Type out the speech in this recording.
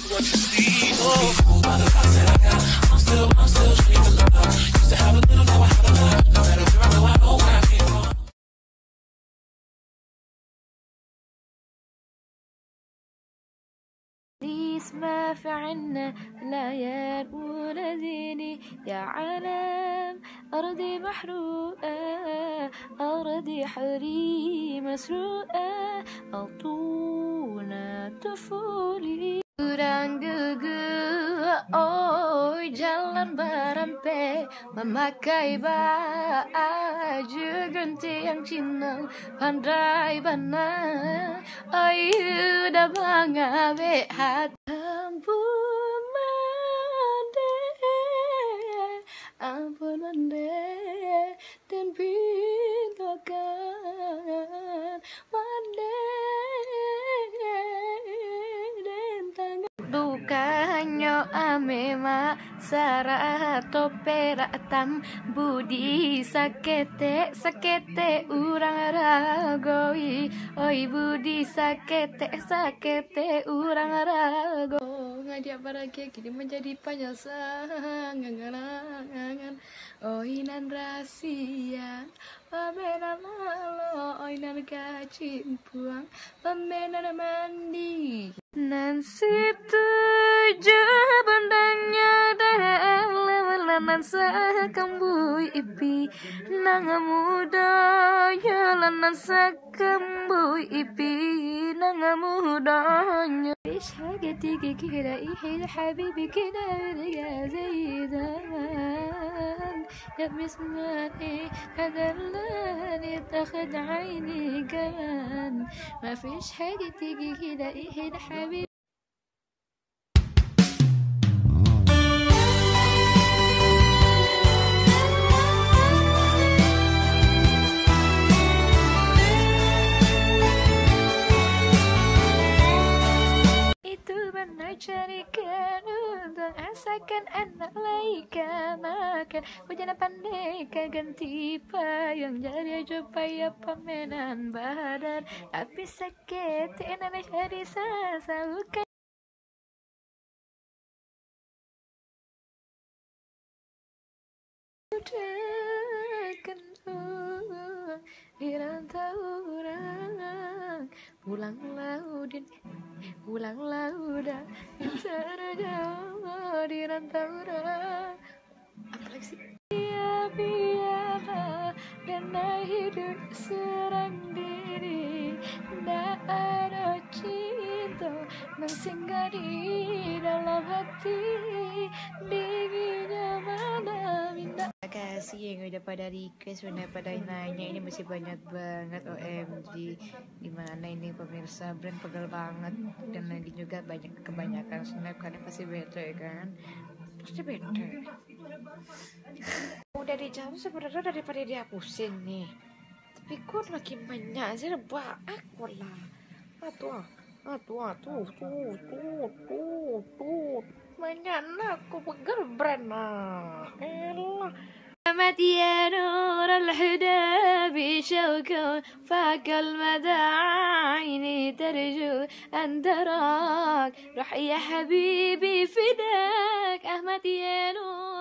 what you see. Oh, by the thoughts that I got, I'm still straight to love. Used to have a little, now I have a lot. No matter where I go, I know where I came from. اسمع فعنا لا ينقول ديني يا عالم أرضي محروقة أرضي حري مسروقة أعطونا طفولي kurang gugur, oh jalan berampe memakai baju ganti yang Cina pandai benar, ayu dah bangabe hati ampun mande dan pintakan mande. Bukannya amema sarah toperatam budi sakete urang ragoi oi budi sakete urang rago ngajak bahagia kini menjadi panyasan ngangan oi nan rasian pamenan malo oi nan kacimpuang pamenan mandi nan situju bandangnya dalam sakambui ipi nang muda yalanan sakambui ipi nang mudanya ishagati kira ihil habibi kira ya zaidan يا بسماني هذا اللي تاخد عيني كمان ما فيش حاجة تيجي كده ايه ده حبيبي carikan untuk asakan anak laika makan hujan pandai ganti payung jadi supaya pamenan badan tapi sakit enak jadi sasa bukan di rantau orang pulanglah udah terjauh di rantau orang apa sih biarlah dan hidup serang diri tak ada cinta mensinggah di dalam hati dinginnya malam indah. Terima kasih yang udah pada request, udah pada nanya, ini masih banyak banget OMG. Dimana ini pemirsa brand pegal banget dan lagi juga kebanyakan snap karena pasti bete kan, pasti bete. Udah dijawab sebenarnya daripada dihapusin nih, tapi kok lagi banyak sih rebak aku lah. Tuh banyak lah aku pegal brand lah. Elah. سمت يا نور الهدى بشوكه فاق المدى عيني ترجو أن تراك روح يا حبيبي فداك أحمد يا نور